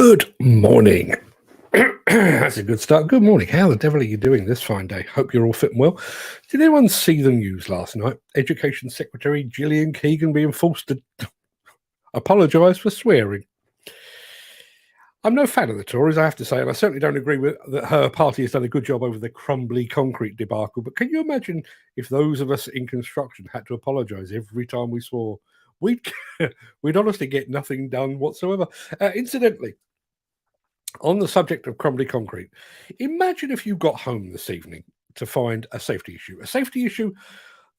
Good morning. That's a good start. Good morning. How the devil are you doing this fine day? Hope you're all fit and well. Did anyone see the news last night? Education Secretary Gillian Keegan being forced to apologise for swearing. I'm no fan of the Tories, I have to say, and I certainly don't agree with that her party has done a good job over the crumbly concrete debacle. But can you imagine if those of us in construction had to apologise every time we swore? We'd honestly get nothing done whatsoever. Incidentally, on the subject of crumbly concrete, imagine if you got home this evening to find a safety issue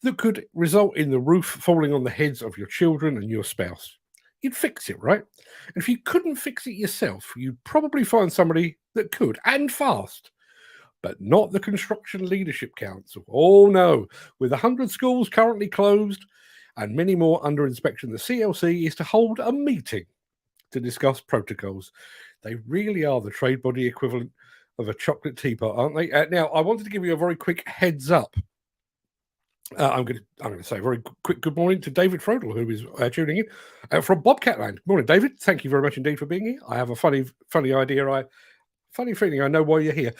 that could result in the roof falling on the heads of your children and your spouse. You'd fix it, right? And if you couldn't fix it yourself, you'd probably find somebody that could, and fast. But not the Construction Leadership Council. Oh no, with 100 schools currently closed and many more under inspection, the CLC is to hold a meeting to discuss protocols. They really are the trade body equivalent of a chocolate teapot, aren't they? Now, I wanted to give you a very quick heads up. I'm going to say a very quick good morning to David Frodel, who is tuning in from Bobcat Land. Good morning, David. Thank you very much indeed for being here. I have a funny feeling I know why you're here.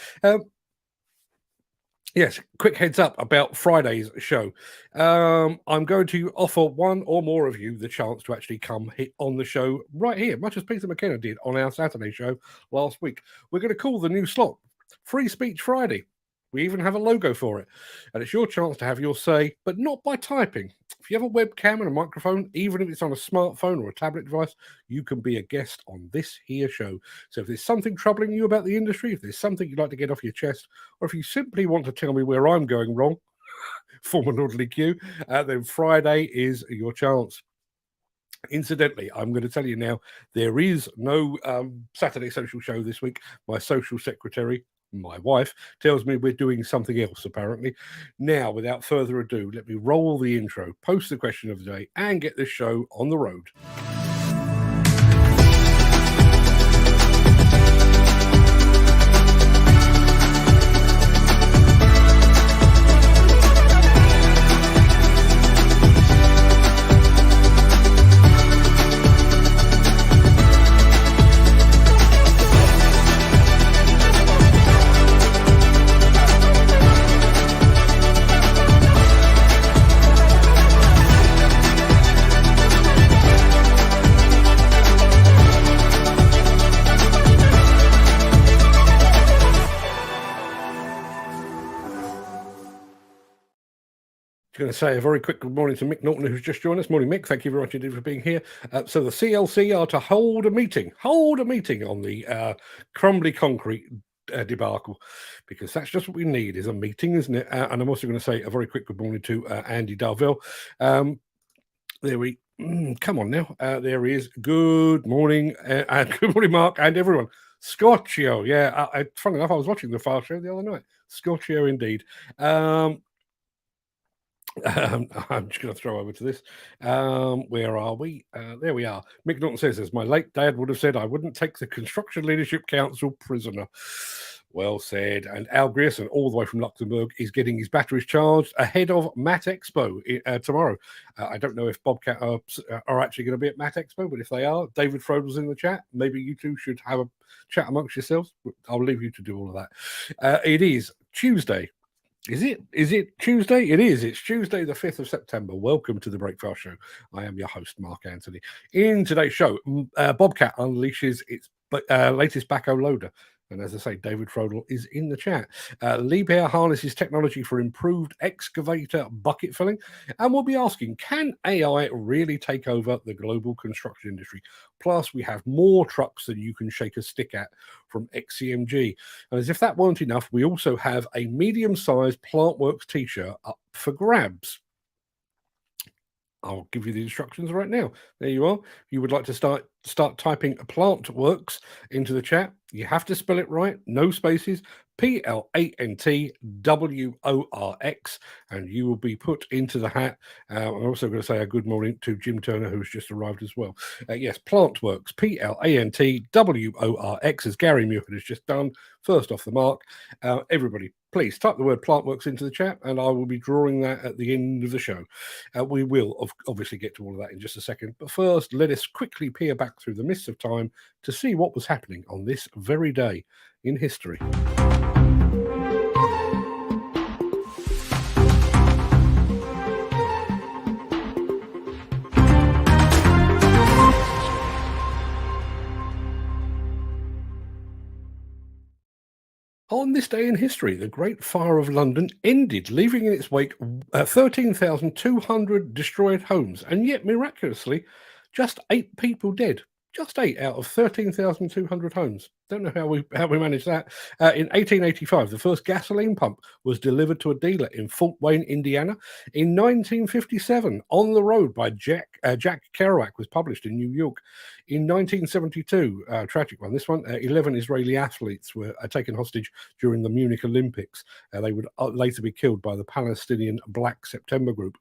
Yes, quick heads up about Friday's show. I'm going to offer one or more of you the chance to actually come hit on the show right here, much as Peter McKenna did on our Saturday show last week. We're going to call the new slot Free Speech Friday. We even have a logo for it. And it's your chance to have your say, but not by typing. If you have a webcam and a microphone, even if it's on a smartphone or a tablet device, you can be a guest on this here show. So if there's something troubling you about the industry, if there's something you'd like to get off your chest, or if you simply want to tell me where I'm going wrong, form an orderly queue, then Friday is your chance. Incidentally, I'm going to tell you now, there is no Saturday social show this week. My social secretary, my wife, tells me we're doing something else, apparently. Now, without further ado, let me roll the intro, post the question of the day, and get this show on the road. Going to say a very quick good morning to Mick Norton, who's just joined us. Morning, Mick. Thank you very much indeed for being here. So the CLC are to hold a meeting on the crumbly concrete debacle, because that's just what we need, is a meeting, isn't it? And I'm also going to say a very quick good morning to Andy Darvell. Come on now. There he is. Good morning, and good morning, Mark, and everyone. Scorchio, yeah. Funny enough, I was watching the file show the other night. Scorchio, indeed. I'm just going to throw over to this. Where are we? There we are. Mick Norton says, as my late dad would have said, I wouldn't take the Construction Leadership Council prisoner. Well said. And Al Grierson, all the way from Luxembourg, is getting his batteries charged ahead of Mat Expo tomorrow. I don't know if Bobcat are actually going to be at Mat Expo, but if they are, David Frodel's in the chat. Maybe you two should have a chat amongst yourselves. I'll leave you to do all of that. It is Tuesday. Is it Tuesday? It is. It's Tuesday, the 5th of September. Welcome to the Breakfast Show. I am your host, Mark Anthony. In today's show, Bobcat unleashes its latest backhoe loader. And as I say, David Frodel is in the chat. Liebherr harnesses technology for improved excavator bucket filling. And we'll be asking, can AI really take over the global construction industry? Plus, we have more trucks than you can shake a stick at from XCMG. And as if that weren't enough, we also have a medium-sized Plantworx t-shirt up for grabs. I'll give you the instructions right now. There you are. If you would like to start typing Plantworx into the chat, you have to spell it right. No spaces. Plantworx, and you will be put into the hat. I'm also going to say a good morning to Jim Turner, who's just arrived as well. Yes, Plantworx, Plantworx, as Gary Muir has just done. First off the mark. Everybody, please type the word Plantworx into the chat and I will be drawing that at the end of the show. We will obviously get to all of that in just a second, but first let us quickly peer back through the mists of time to see what was happening on this very day in history. On this day in history, the Great Fire of London ended, leaving in its wake 13,200 destroyed homes, and yet miraculously, just 8 people dead. Just 8 out of 13,200 homes. Don't know how we managed that. In 1885, the first gasoline pump was delivered to a dealer in Fort Wayne, Indiana. In 1957, On the Road by Jack Kerouac was published in New York. In 1972, tragic one, this one, 11 Israeli athletes were taken hostage during the Munich Olympics. They would later be killed by the Palestinian Black September group.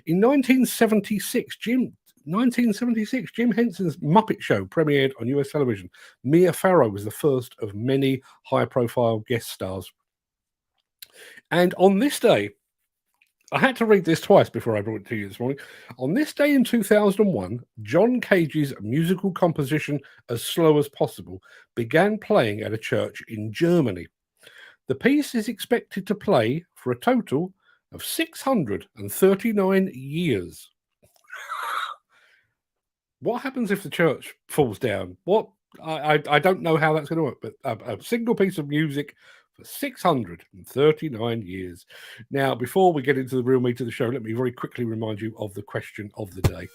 In 1976, Jim Henson's Muppet Show premiered on US television. Mia Farrow was the first of many high-profile guest stars. And on this day, I had to read this twice before I brought it to you this morning. On this day in 2001, John Cage's musical composition As Slow as Possible began playing at a church in Germany. The piece is expected to play for a total of 639 years. What happens if the church falls down? I don't know how that's going to work, but a single piece of music for 639 years. Now, before we get into the real meat of the show, let me very quickly remind you of the question of the day.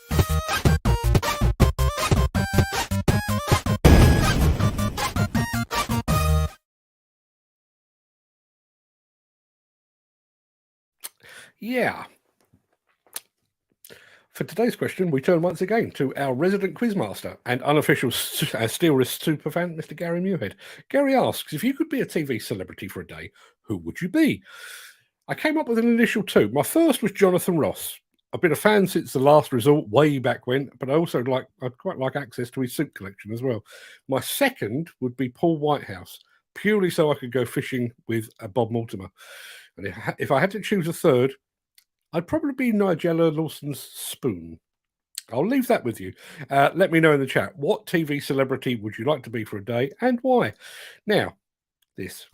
Yeah. For today's question, we turn once again to our resident quizmaster and unofficial Steel Wrist superfan, Mr. Gary Muirhead. Gary asks, if you could be a TV celebrity for a day, who would you be? I came up with an initial 2. My first was Jonathan Ross. I've been a fan since The Last Resort, way back when, but I'd quite like access to his suit collection as well. My second would be Paul Whitehouse, purely so I could go fishing with Bob Mortimer. And if I had to choose a third, I'd probably be Nigella Lawson's spoon. I'll leave that with you. Let me know in the chat. What TV celebrity would you like to be for a day and why? Now, this.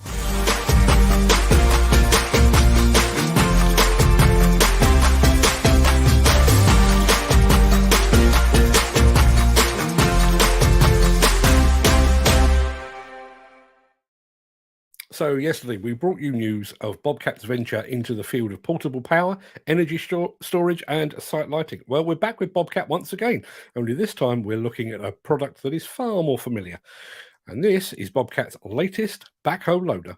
So yesterday we brought you news of Bobcat's venture into the field of portable power, energy storage and site lighting. Well, we're back with Bobcat once again, only this time we're looking at a product that is far more familiar. And this is Bobcat's latest backhoe loader.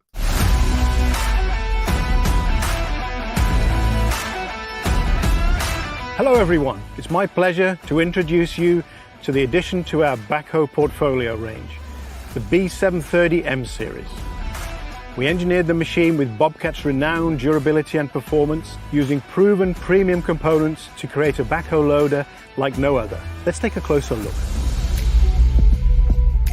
Hello everyone, it's my pleasure to introduce you to the addition to our backhoe portfolio range, the B730M series. We engineered the machine with Bobcat's renowned durability and performance, using proven premium components to create a backhoe loader like no other. Let's take a closer look.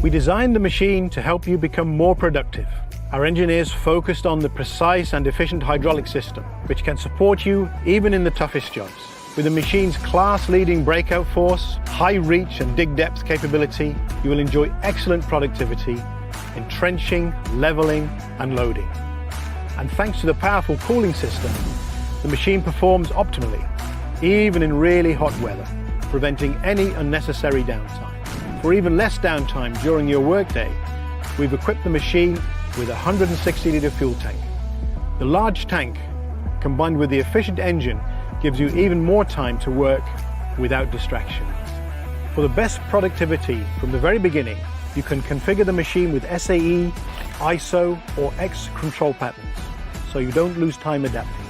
We designed the machine to help you become more productive. Our engineers focused on the precise and efficient hydraulic system, which can support you even in the toughest jobs. With the machine's class-leading breakout force, high reach and dig depth capability, you will enjoy excellent productivity in trenching, leveling and loading. And thanks to the powerful cooling system, the machine performs optimally, even in really hot weather, preventing any unnecessary downtime. For even less downtime during your workday, we've equipped the machine with a 160-litre fuel tank. The large tank, combined with the efficient engine, gives you even more time to work without distraction. For the best productivity from the very beginning, you can configure the machine with SAE, ISO or X control patterns, so you don't lose time adapting.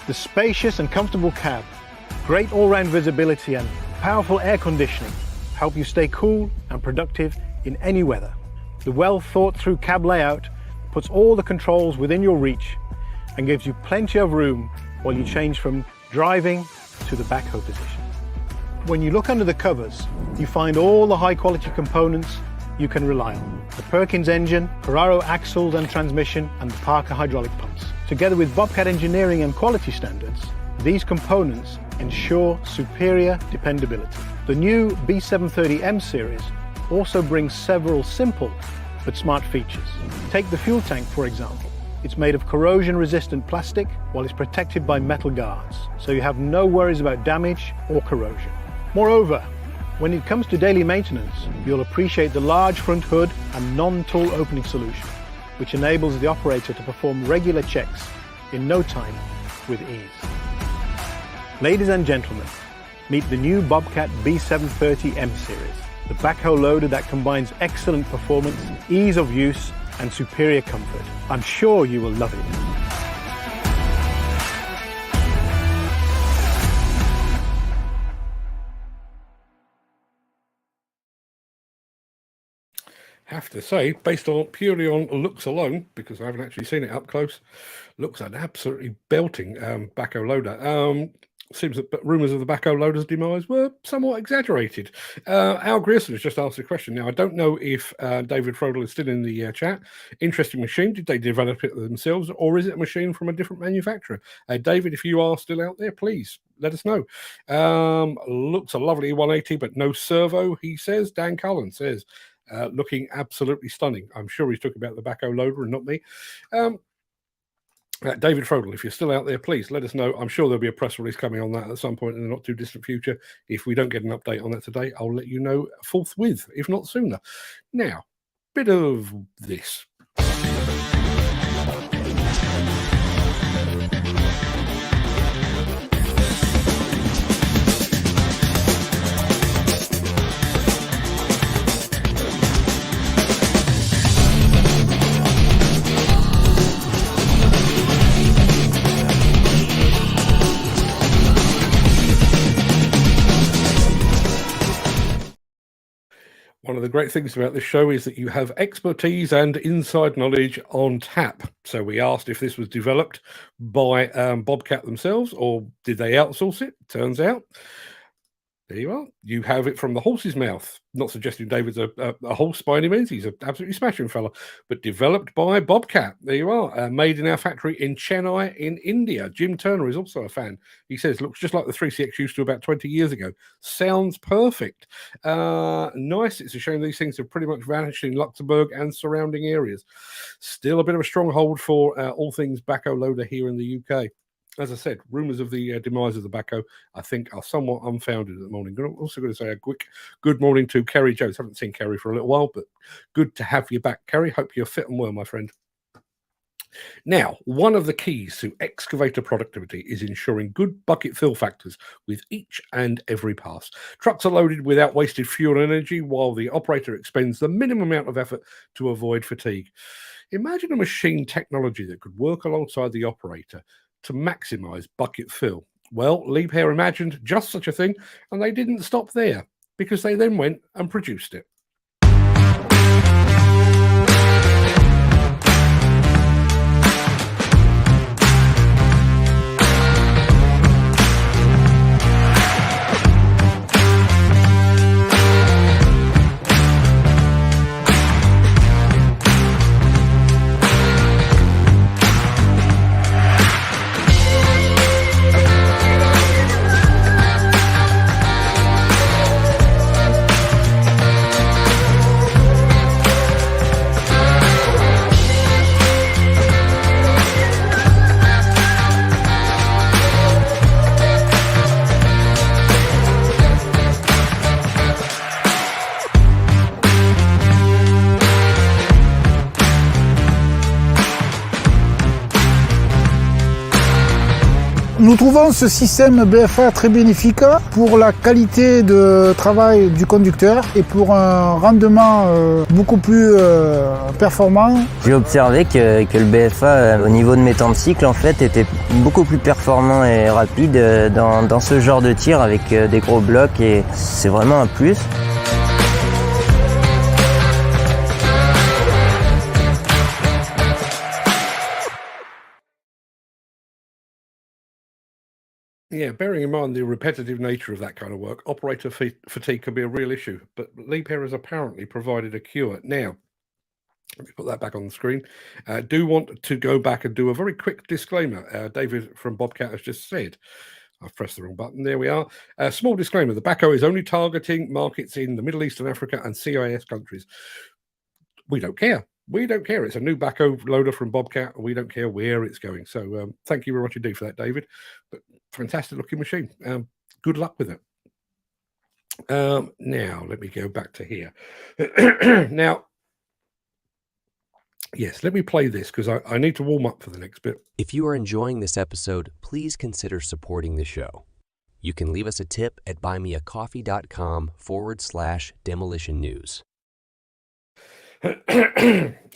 The spacious and comfortable cab, great all-round visibility and powerful air conditioning help you stay cool and productive in any weather. The well-thought-through cab layout puts all the controls within your reach and gives you plenty of room while you change from driving to the backhoe position. When you look under the covers, you find all the high-quality components you can rely on. The Perkins engine, Carraro axles and transmission, and the Parker hydraulic pumps. Together with Bobcat engineering and quality standards, these components ensure superior dependability. The new B730M series also brings several simple but smart features. Take the fuel tank, for example. It's made of corrosion-resistant plastic while it's protected by metal guards, so you have no worries about damage or corrosion. Moreover, when it comes to daily maintenance, you'll appreciate the large front hood and non-tool opening solution, which enables the operator to perform regular checks in no time with ease. Ladies and gentlemen, meet the new Bobcat B730M series, the backhoe loader that combines excellent performance, ease of use, and superior comfort. I'm sure you will love it. Have to say, based on purely on looks alone, because I haven't actually seen it up close, looks an absolutely belting backhoe loader. Seems that rumours of the backhoe loader's demise were somewhat exaggerated. Al Grierson has just asked a question. Now, I don't know if David Frodel is still in the chat. Interesting machine. Did they develop it themselves, or is it a machine from a different manufacturer? David, if you are still out there, please let us know. Looks a lovely 180, but no servo, he says. Dan Cullen says, looking absolutely stunning. I'm sure he's talking about the backhoe loader and not me. David Frodel, if you're still out there, please let us know. I'm sure there'll be a press release coming on that at some point in the not too distant future. If we don't get an update on that today, I'll let you know forthwith, if not sooner. Now, bit of this. One of the great things about this show is that you have expertise and inside knowledge on tap. So we asked if this was developed by Bobcat themselves, or did they outsource it? Turns out, there you are. You have it from the horse's mouth. Not suggesting David's a horse by any means. He's an absolutely smashing fella. But developed by Bobcat. There you are. Made in our factory in Chennai in India. Jim Turner is also a fan. He says, looks just like the 3CX used to about 20 years ago. Sounds perfect. Nice. It's a shame these things have pretty much vanished in Luxembourg and surrounding areas. Still a bit of a stronghold for all things backhoe loader here in the UK. As I said, rumours of the demise of the backhoe, I think, are somewhat unfounded at the morning. I'm also going to say a quick good morning to Kerry Jones. Haven't seen Kerry for a little while, but good to have you back, Kerry. Hope you're fit and well, my friend. Now, one of the keys to excavator productivity is ensuring good bucket fill factors with each and every pass. Trucks are loaded without wasted fuel and energy, while the operator expends the minimum amount of effort to avoid fatigue. Imagine a machine technology that could work alongside the operator to maximize bucket fill. Well, Liebherr imagined just such a thing, and they didn't stop there, because they then went and produced it. Nous trouvons ce système BFA très bénéfique pour la qualité de travail du conducteur et pour un rendement beaucoup plus performant. J'ai observé que le BFA, au niveau de mes temps de cycle, en fait, était beaucoup plus performant et rapide dans ce genre de tir avec des gros blocs, et c'est vraiment un plus. Yeah, bearing in mind the repetitive nature of that kind of work, operator fatigue can be a real issue, but Liebherr has apparently provided a cure. Now, let me put that back on the screen. Do want to go back and do a very quick disclaimer. David from Bobcat has just said, I've pressed the wrong button. There we are. A small disclaimer. The backhoe is only targeting markets in the Middle East and Africa and CIS countries. We don't care. We don't care. It's a new backhoe loader from Bobcat, and we don't care where it's going. So thank you very much indeed for that, David. But fantastic looking machine. Good luck with it. Now, let me go back to here. Now, yes, let me play this because I need to warm up for the next bit. If you are enjoying this episode, please consider supporting the show. You can leave us a tip at buymeacoffee.com/demolition news.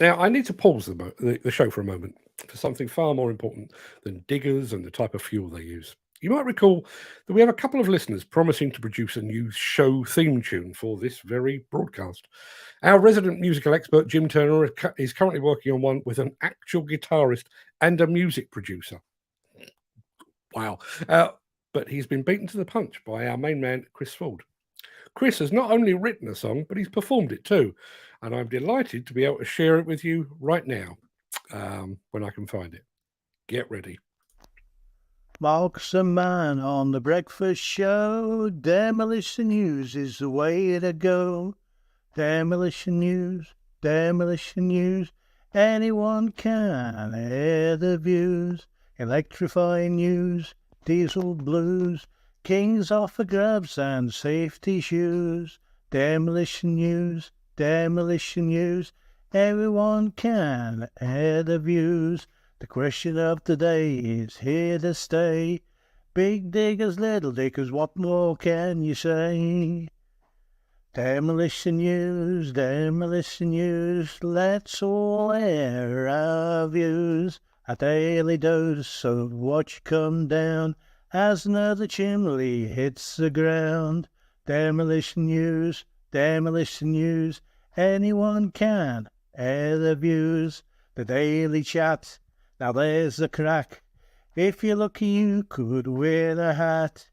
Now, I need to pause the show for a moment for something far more important than diggers and the type of fuel they use. You might recall that we have a couple of listeners promising to produce a new show theme tune for this very broadcast. Our resident musical expert, Jim Turner, is currently working on one with an actual guitarist and a music producer. Wow. But he's been beaten to the punch by our main man, Chris Ford. Chris has not only written a song, but he's performed it too. And I'm delighted to be able to share it with you right now when I can find it. Get ready. Mark's a man on the breakfast show. Demolition news is the way to go. Demolition news, demolition news. Anyone can air the views. Electrifying news, diesel blues. Kings off for grabs and safety shoes. Demolition news, demolition news. Everyone can air the views. The question of the day is here to stay. Big diggers, little diggers, what more can you say? Demolition news, let's all air our views. A daily dose of watch come down as another chimney hits the ground. Demolition news, anyone can air the views. The daily chat. Now there's the crack. If you're lucky, you could wear a hat.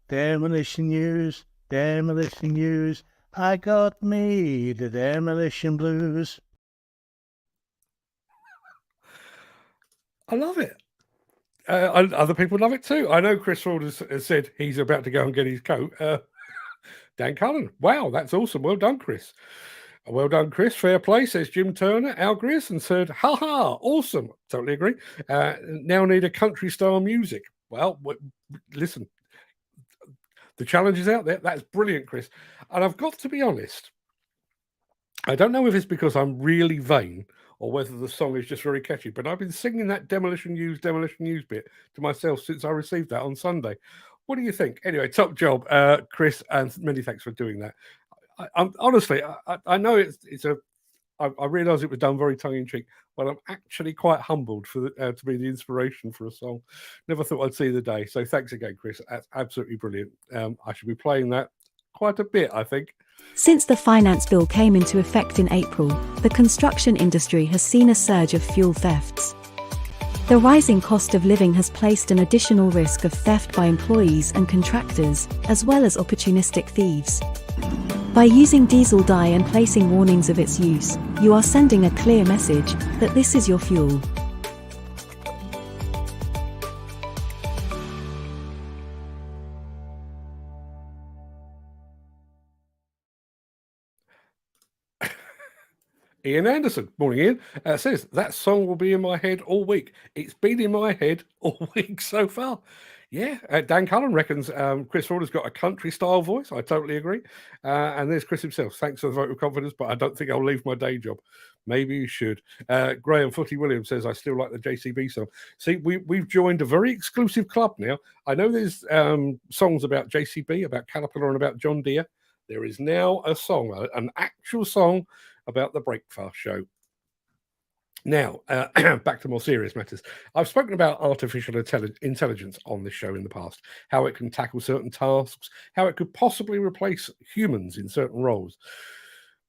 Demolition news. I got me the demolition blues. I love it. Other people love it too. I know Chris Ford has said he's about to go and get his coat. Dan Cullen. Wow, that's awesome. Well done, Chris. Well done, Chris. Fair play, says Jim Turner. Al Grierson said, ha ha, awesome. Totally agree. Now need a country style music. Well, listen, the challenge is out there. That's brilliant, Chris. And I've got to be honest, I don't know if it's because I'm really vain or whether the song is just very catchy, but I've been singing that Demolition News bit to myself since I received that on Sunday. What do you think? Anyway, top job, Chris, and many thanks for doing that. Honestly, I know I realise it was done very tongue-in-cheek, but I'm actually quite humbled for to be the inspiration for a song. Never thought I'd see the day. So thanks again, Chris. That's absolutely brilliant. I should be playing that quite a bit, I think. Since the finance bill came into effect in April, the construction industry has seen a surge of fuel thefts. The rising cost of living has placed an additional risk of theft by employees and contractors, as well as opportunistic thieves. By using diesel dye and placing warnings of its use, you are sending a clear message that this is your fuel. Ian Anderson, morning Ian, says, that song will be in my head all week. It's been in my head all week so far. Yeah, Dan Cullen reckons Chris Ford has got a country-style voice. I totally agree. And there's Chris himself. Thanks for the vote of confidence, but I don't think I'll leave my day job. Maybe you should. Graham Footy Williams says, I still like the JCB song. See, we've joined a very exclusive club now. I know there's songs about JCB, about Caterpillar, and about John Deere. There is now a song, an actual song about the Breakfast Show. Now, back to more serious matters. I've spoken about artificial intelligence on this show in the past, how it can tackle certain tasks, how it could possibly replace humans in certain roles.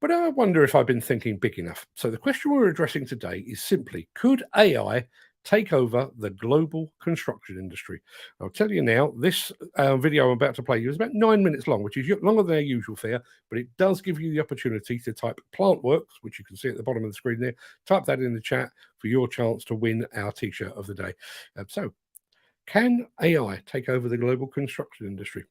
But I wonder if I've been thinking big enough. So the question we're addressing today is simply, could AI take over the global construction industry. I'll tell you now, this video I'm about to play you is about 9 minutes long, which is longer than our usual fare, but it does give you the opportunity to type Plantworx, which you can see at the bottom of the screen there. Type that in the chat for your chance to win our t-shirt of the day. So, can AI take over the global construction industry?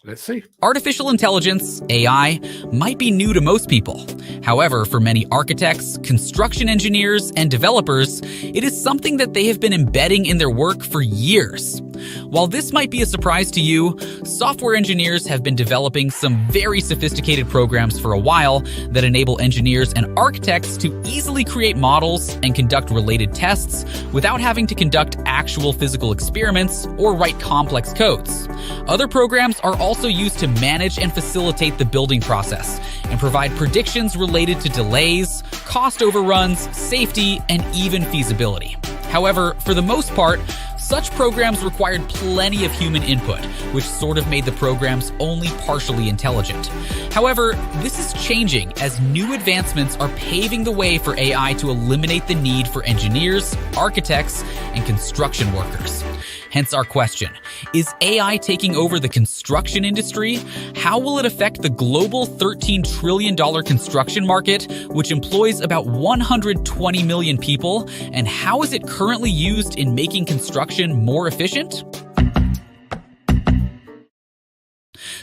Let's see. Artificial intelligence, AI, might be new to most people. However, for many architects, construction engineers, and developers, it is something that they have been embedding in their work for years. While this might be a surprise to you, software engineers have been developing some very sophisticated programs for a while that enable engineers and architects to easily create models and conduct related tests without having to conduct actual physical experiments or write complex codes. Other programs are also used to manage and facilitate the building process and provide predictions related to delays, cost overruns, safety, and even feasibility. However, for the most part, such programs required plenty of human input, which sort of made the programs only partially intelligent. However, this is changing as new advancements are paving the way for AI to eliminate the need for engineers, architects, and construction workers. Hence our question, is AI taking over the construction industry? How will it affect the global $13 trillion construction market, which employs about 120 million people? And how is it currently used in making construction more efficient?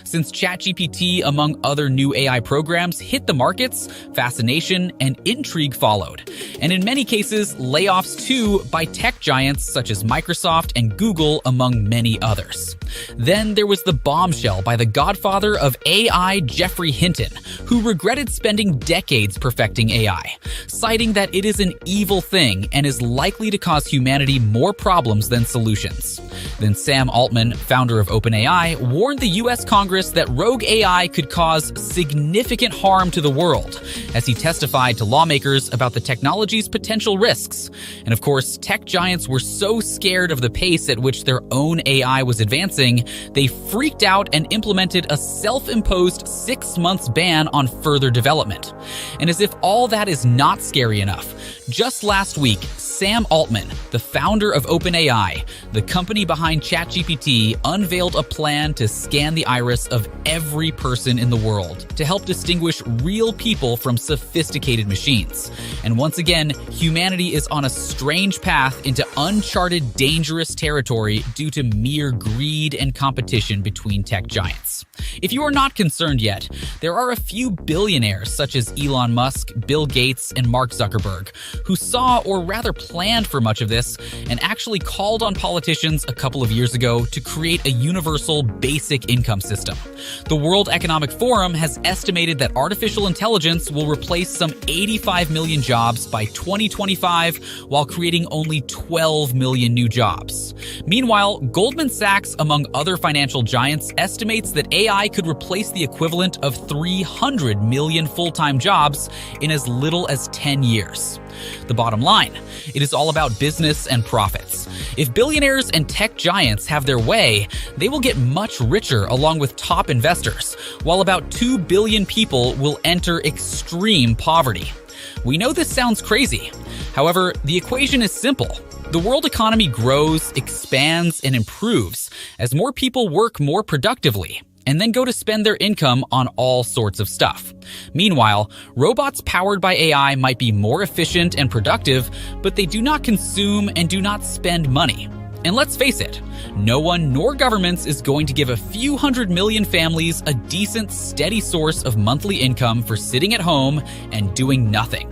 Since ChatGPT, among other new AI programs, hit the markets, fascination and intrigue followed. And in many cases, layoffs too by tech giants such as Microsoft and Google, among many others. Then there was the bombshell by the godfather of AI, Geoffrey Hinton, who regretted spending decades perfecting AI, citing that it is an evil thing and is likely to cause humanity more problems than solutions. Then Sam Altman, founder of OpenAI, warned the US Congress that rogue AI could cause significant harm to the world, as he testified to lawmakers about the technology's potential risks. And of course, tech giants were so scared of the pace at which their own AI was advancing, they freaked out and implemented a self-imposed 6 months ban on further development. And as if all that is not scary enough, just last week, Sam Altman, the founder of OpenAI, the company behind ChatGPT, unveiled a plan to scan the iris of every person in the world to help distinguish real people from sophisticated machines. And once again, humanity is on a strange path into uncharted, dangerous territory due to mere greed and competition between tech giants. If you are not concerned yet, there are a few billionaires such as Elon Musk, Bill Gates, and Mark Zuckerberg who saw, or rather planned for much of this, and actually called on politicians a couple of years ago to create a universal basic income system. The World Economic Forum has estimated that artificial intelligence will replace some 85 million jobs by 2025 while creating only 12 million new jobs. Meanwhile, Goldman Sachs, among other financial giants, estimates that AI could replace the equivalent of 300 million full-time jobs in as little as 10 years. The bottom line, it is all about business and profits. If billionaires and tech giants have their way, they will get much richer along with top investors, while about 2 billion people will enter extreme poverty. We know this sounds crazy. However, the equation is simple. The world economy grows, expands, and improves as more people work more productively and then go to spend their income on all sorts of stuff. Meanwhile, robots powered by AI might be more efficient and productive, but they do not consume and do not spend money. And let's face it, no one nor governments is going to give a few 100 million families a decent, steady source of monthly income for sitting at home and doing nothing.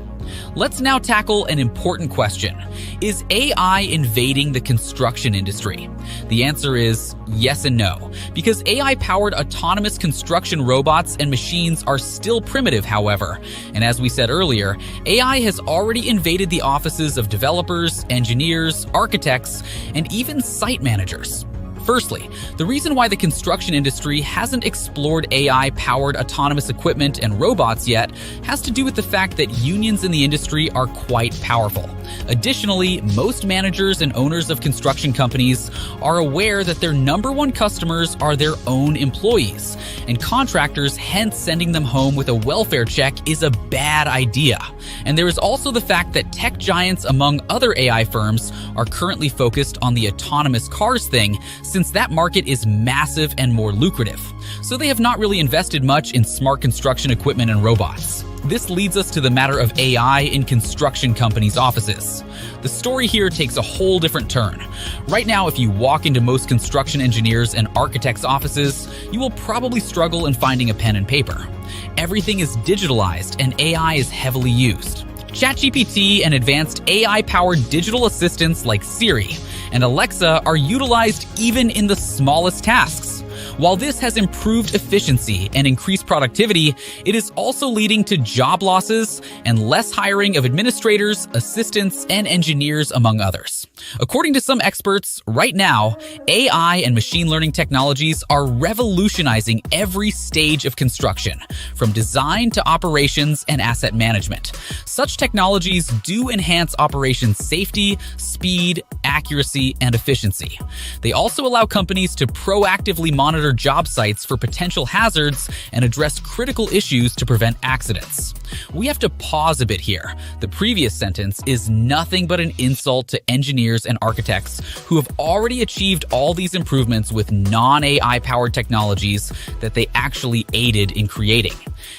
Let's now tackle an important question. Is AI invading the construction industry? The answer is yes and no, because AI-powered autonomous construction robots and machines are still primitive, however. And as we said earlier, AI has already invaded the offices of developers, engineers, architects, and even site managers. Firstly, the reason why the construction industry hasn't explored AI-powered autonomous equipment and robots yet has to do with the fact that unions in the industry are quite powerful. Additionally, most managers and owners of construction companies are aware that their number one customers are their own employees, and contractors hence sending them home with a welfare check is a bad idea. And there is also the fact that tech giants, among other AI firms, are currently focused on the autonomous cars thing, since that market is massive and more lucrative. So they have not really invested much in smart construction equipment and robots. This leads us to the matter of AI in construction companies' offices. The story here takes a whole different turn. Right now, if you walk into most construction engineers and architects' offices, you will probably struggle in finding a pen and paper. Everything is digitalized and AI is heavily used. ChatGPT and advanced AI-powered digital assistants like Siri and Alexa are utilized even in the smallest tasks. While this has improved efficiency and increased productivity, it is also leading to job losses and less hiring of administrators, assistants, and engineers, among others. According to some experts, right now, AI and machine learning technologies are revolutionizing every stage of construction, from design to operations and asset management. Such technologies do enhance operation safety, speed, accuracy, and efficiency. They also allow companies to proactively monitor job sites for potential hazards and address critical issues to prevent accidents. We have to pause a bit here. The previous sentence is nothing but an insult to engineers and architects who have already achieved all these improvements with non-AI powered technologies that they actually aided in creating.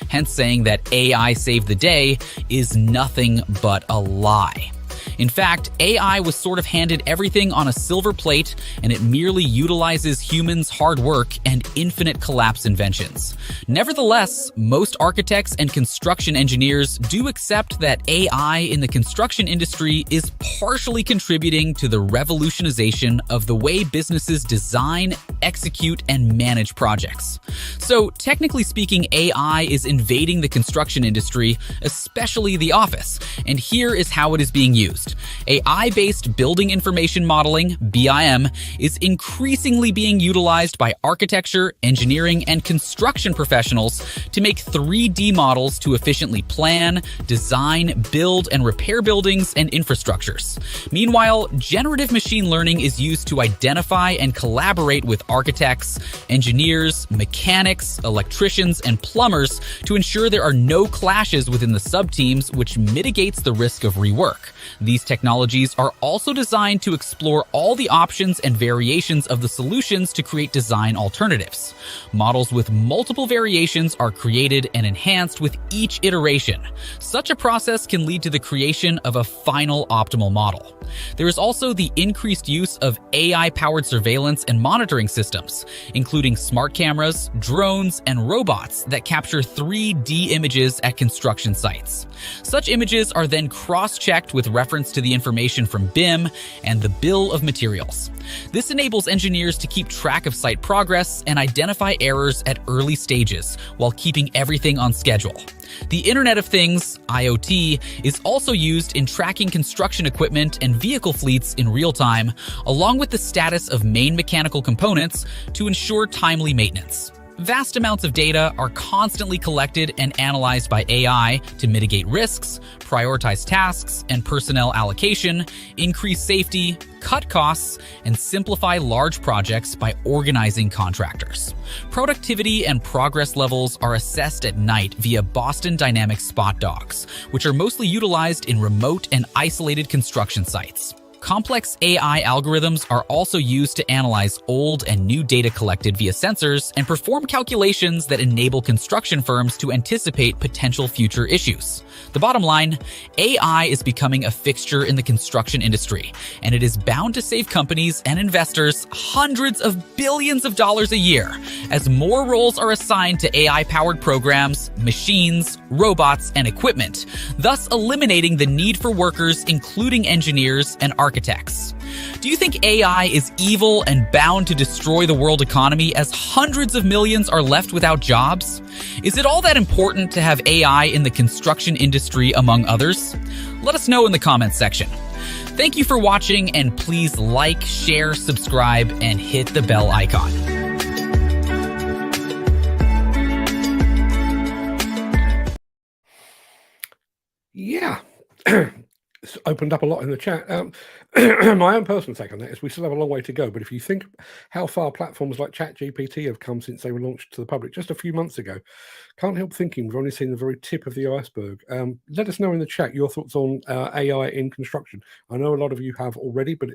Hence, saying that AI saved the day is nothing but a lie. In fact, AI was sort of handed everything on a silver plate, and it merely utilizes humans' hard work and infinite collapse inventions. Nevertheless, most architects and construction engineers do accept that AI in the construction industry is partially contributing to the revolutionization of the way businesses design, execute, and manage projects. So, technically speaking, AI is invading the construction industry, especially the office, and here is how it is being used. AI-based building information modeling, BIM, is increasingly being utilized by architecture, engineering, and construction professionals to make 3D models to efficiently plan, design, build, and repair buildings and infrastructures. Meanwhile, generative machine learning is used to identify and collaborate with architects, engineers, mechanics, electricians, and plumbers to ensure there are no clashes within the subteams, which mitigates the risk of rework. These technologies are also designed to explore all the options and variations of the solutions to create design alternatives. Models with multiple variations are created and enhanced with each iteration. Such a process can lead to the creation of a final optimal model. There is also the increased use of AI-powered surveillance and monitoring systems, including smart cameras, drones, and robots that capture 3D images at construction sites. Such images are then cross-checked with reference to the information from BIM and the bill of materials. This enables engineers to keep track of site progress and identify errors at early stages while keeping everything on schedule. The Internet of Things, IoT, is also used in tracking construction equipment and vehicle fleets in real time, along with the status of main mechanical components to ensure timely maintenance. Vast amounts of data are constantly collected and analyzed by AI to mitigate risks, prioritize tasks and personnel allocation, increase safety, cut costs, and simplify large projects by organizing contractors. Productivity and progress levels are assessed at night via Boston Dynamics spot dogs, which are mostly utilized in remote and isolated construction sites. Complex AI algorithms are also used to analyze old and new data collected via sensors and perform calculations that enable construction firms to anticipate potential future issues. The bottom line, AI is becoming a fixture in the construction industry, and it is bound to save companies and investors hundreds of billions of dollars a year as more roles are assigned to AI-powered programs, machines, robots, and equipment, thus eliminating the need for workers, including engineers and architects. Do you think AI is evil and bound to destroy the world economy as hundreds of millions are left without jobs? Is it all that important to have AI in the construction industry, among others? Let us know in the comments section. Thank you for watching, and please like, share, subscribe, and hit the bell icon. Yeah. It's opened up a lot in the chat. My own personal take on that is we still have a long way to go. But if you think how far platforms like ChatGPT have come since they were launched to the public just a few months ago, can't help thinking we've only seen the very tip of the iceberg. Let us know in the chat your thoughts on AI in construction. I know a lot of you have already, but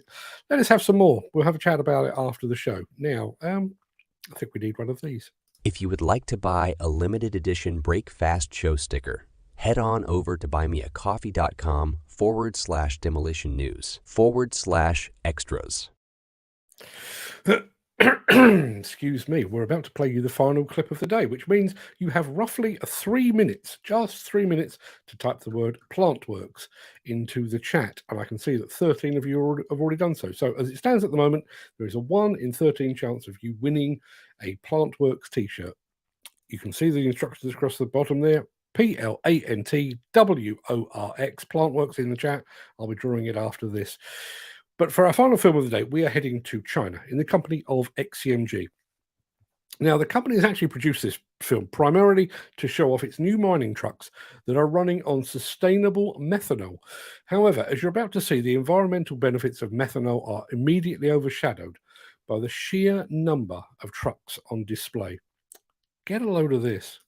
let us have some more. We'll have a chat about it after the show. Now, I think we need one of these. If you would like to buy a limited edition Break Fast show sticker, head on over to buymeacoffee.com/demolition news/extras. Excuse me, we're about to play you the final clip of the day, which means you have roughly 3 minutes, just 3 minutes, to type the word Plantworx into the chat. And I can see that 13 of you have already done so. So as it stands at the moment, there is a 1 in 13 chance of you winning a Plantworx t-shirt. You can see the instructions across the bottom there. Plantworx, Plantworx in the chat. I'll be drawing it after this. But for our final film of the day, we are heading to China in the company of XCMG. Now, the company has actually produced this film primarily to show off its new mining trucks that are running on sustainable methanol. However, as you're about to see, the environmental benefits of methanol are immediately overshadowed by the sheer number of trucks on display. Get a load of this.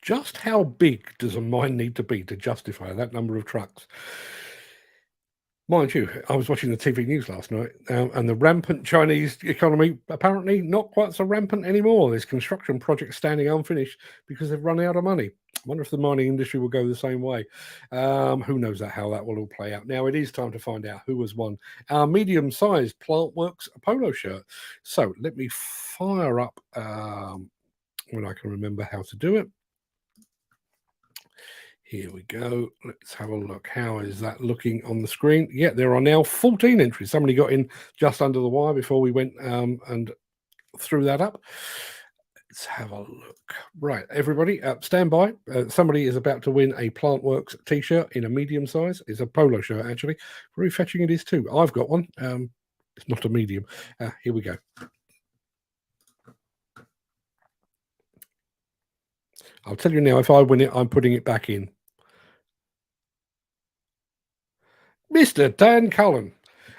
Just how big does a mine need to be to justify that number of trucks? Mind you, I was watching the TV news last night, and the rampant Chinese economy apparently not quite so rampant anymore. There's construction projects standing unfinished because they've run out of money. I wonder if the mining industry will go the same way. Who knows how that will all play out. Now, it is time to find out who has won our medium-sized Plantworx polo shirt. So let me fire up when I can remember how to do it. Here we go. Let's have a look. How is that looking on the screen? Yeah, there are now 14 entries. Somebody got in just under the wire before we went and threw that up. Let's have a look. Right, everybody, stand by. Somebody is about to win a Plantworx t-shirt in a medium size. It's a polo shirt, actually. Very fetching it is too. I've got one. It's not a medium. Here we go. I'll tell you now, if I win it, I'm putting it back in. Mr. Dan Cullen.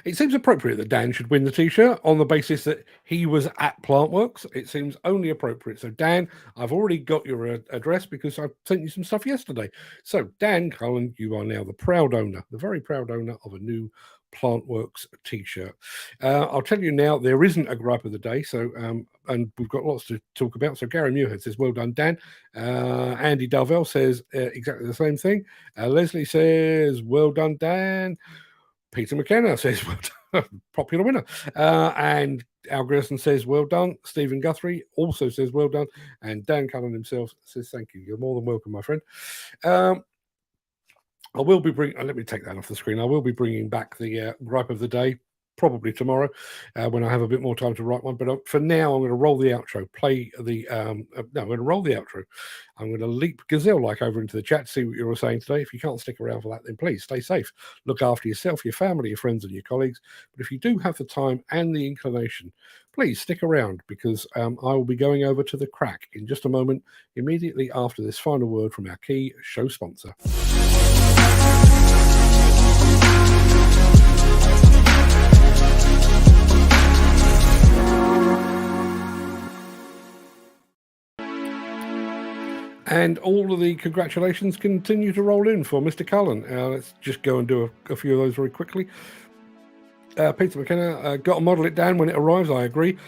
It seems appropriate that Dan should win the t-shirt on the basis that he was at Plantworx. It seems only appropriate. So, Dan, I've already got your address because I sent you some stuff yesterday. So, Dan Cullen, you are now the proud owner, the very proud owner of a new Plantworx t-shirt. I'll tell you now, there isn't a gripe of the day. So, and we've got lots to talk about. So, Gary Muirhead says, well done, Dan. Andy Dalvell says exactly the same thing. Leslie says, well done, Dan. Peter McKenna says, well done, popular winner. And Al Gerson says, well done. Stephen Guthrie also says, well done. And Dan Cullen himself says, thank you. You're more than welcome, my friend. I will be bringing, let me take that off the screen. I will be bringing back the gripe of the day, probably tomorrow when I have a bit more time to write one. But for now, I'm going to roll the outro, I'm going to roll the outro. I'm going to leap gazelle-like over into the chat to see what you're all saying today. If you can't stick around for that, then please stay safe. Look after yourself, your family, your friends, and your colleagues. But if you do have the time and the inclination, please stick around because I will be going over to the Craic in just a moment, immediately after this final word from our key show sponsor. And all of the congratulations continue to roll in for Mr. Cullen. Let's just go and do a few of those very quickly. Peter McKenna, got to model it down when it arrives. I agree.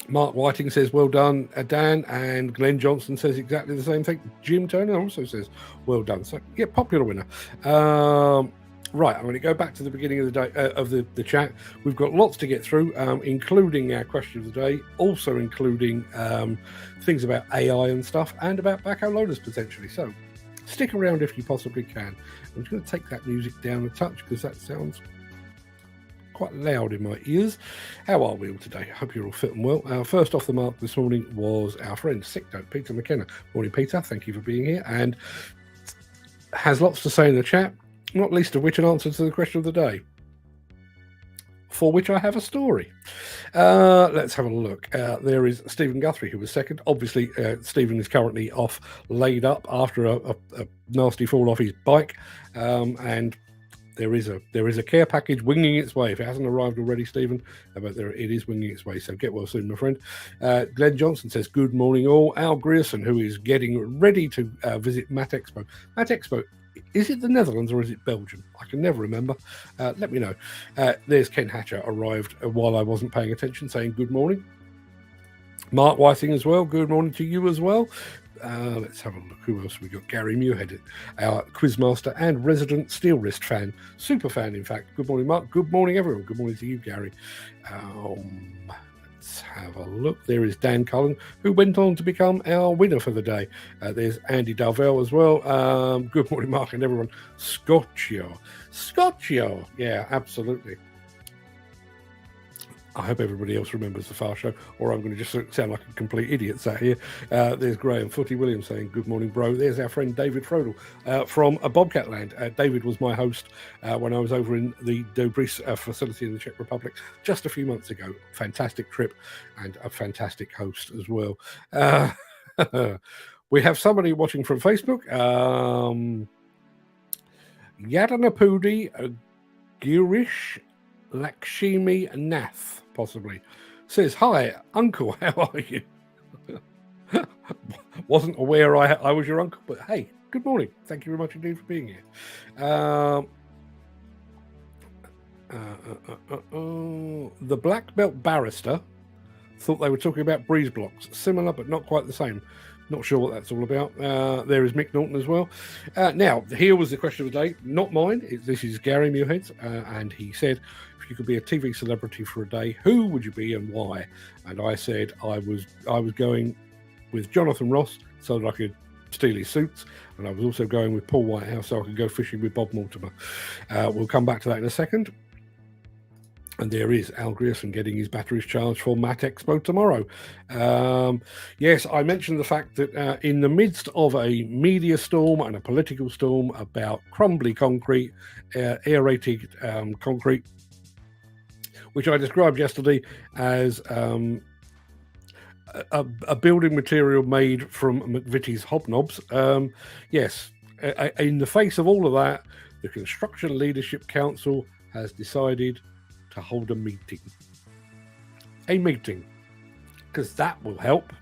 Mark Whiting says, well done, Dan. And Glenn Johnson says exactly the same thing. Jim Turner also says, well done. So, yeah, popular winner. Right, I'm going to go back to the beginning of the day of the chat. We've got lots to get through, including our question of the day, also including things about AI and stuff, and about backhoe loaders potentially. So stick around if you possibly can. I'm just going to take that music down a touch because that sounds quite loud in my ears. How are we all today? Hope you're all fit and well. First off the mark this morning was our friend, Sick Note, Peter McKenna. Morning, Peter. Thank you for being here. And has lots to say in the chat, not least of which an answer to the question of the day, for which I have a story. Let's have a look. There is Stephen Guthrie, who was second. Obviously, Stephen is currently off, laid up after a nasty fall off his bike, and there is a care package winging its way. If it hasn't arrived already, Stephen, but it is winging its way. So get well soon, my friend. Glenn Johnson says, good morning all. Al Grierson, who is getting ready to visit Mat Expo. Mat Expo, is it the Netherlands or is it Belgium? I can never remember. Let me know. There's Ken Hatcher, arrived while I wasn't paying attention, saying good morning. Mark Whiting as well. Good morning to you as well. Let's have a look. Who else we got? Gary Muirhead, our quizmaster and resident Steel Wrist fan, super fan, in fact. Good morning, Mark. Good morning, everyone. Good morning to you, Gary. Let's have a look. There is Dan Cullen, who went on to become our winner for the day. There's Andy Dalvell as well. Good morning, Mark and everyone. Scotchio. Yeah, absolutely. I hope everybody else remembers the Far Show, or I'm going to just sound like a complete idiot sat here. There's Graham Footy Williams saying, good morning, bro. There's our friend David Frodel from Bobcat Land. David was my host when I was over in the Dobris facility in the Czech Republic just a few months ago. Fantastic trip and a fantastic host as well. We have somebody watching from Facebook. Yadanapudi Girish Lakshmi Nath, possibly, says, hi, uncle, how are you? Wasn't aware I was your uncle, but hey, good morning. Thank you very much indeed for being here. The Black Belt Barrister thought they were talking about breeze blocks. Similar, but not quite the same. Not sure what that's all about. There is Mick Norton as well. Now, here was the question of the day, not mine. This is Gary Muirhead's, and he said, if you could be a TV celebrity for a day, who would you be and why? And I said I was going with Jonathan Ross so that I could steal his suits, and I was also going with Paul Whitehouse so I could go fishing with Bob Mortimer. We'll come back to that in a second. And there is Al Grierson getting his batteries charged for Mat Expo tomorrow. Yes, I mentioned the fact that in the midst of a media storm and a political storm about crumbly concrete, aerated concrete, which I described yesterday as a building material made from McVitie's hobnobs. Yes, in the face of all of that, the Construction Leadership Council has decided to hold a meeting, because that will help.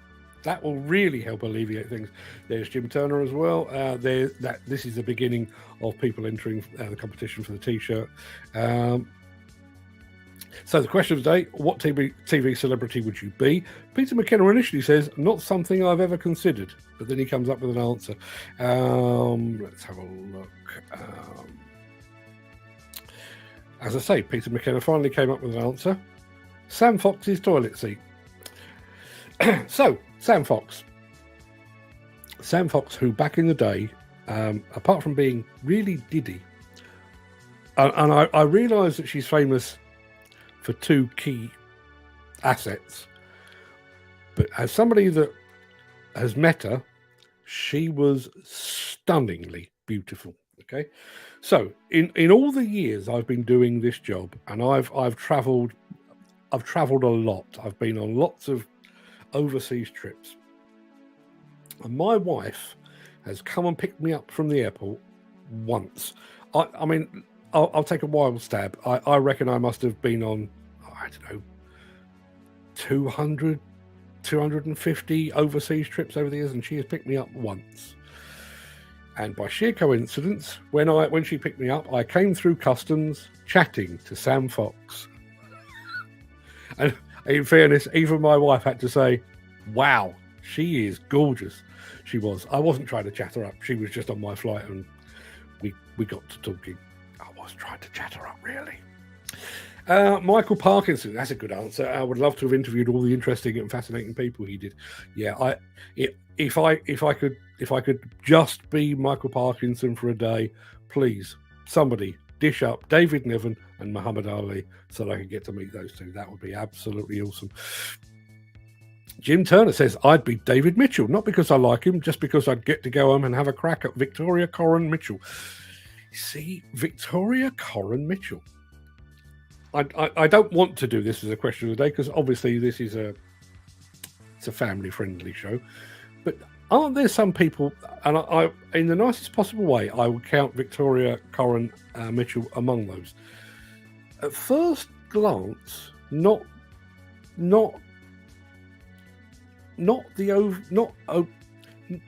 That will really help alleviate things. There's Jim Turner as well. This is the beginning of people entering the competition for the T-shirt. So the question of the day, what TV celebrity would you be? Peter McKenna initially says, not something I've ever considered, but then he comes up with an answer. Let's have a look. As I say, Peter McKenna finally came up with an answer. Sam Fox's toilet seat. So, Sam Fox, who back in the day, apart from being really diddy, and I realise that she's famous for two key assets, but as somebody that has met her, she was stunningly beautiful. Okay, so in all the years I've been doing this job, and I've travelled a lot. I've been on lots of overseas trips, and my wife has come and picked me up from the airport once. I mean, I'll take a wild stab. I reckon I must have been on, I don't know, 200 250 overseas trips over the years, and she has picked me up once. And by sheer coincidence, when she picked me up, I came through customs chatting to Sam Fox. And in fairness, even my wife had to say, wow, she is gorgeous. She was. I wasn't trying to chat her up. She was just on my flight, and we got to talking. I was trying to chat her up, really. Michael Parkinson, that's a good answer. I would love to have interviewed all the interesting and fascinating people he did. Yeah, if I could just be Michael Parkinson for a day, please, somebody dish up David Niven and Muhammad Ali so that I could get to meet those two. That would be absolutely awesome. Jim Turner says, I'd be David Mitchell, not because I like him, just because I'd get to go home and have a crack at Victoria Coren Mitchell. See, Victoria Coren Mitchell. I don't want to do this as a question of the day because obviously this is it's a family-friendly show. But aren't there some people, and I in the nicest possible way, I would count Victoria Coren Mitchell among those. At first glance, not the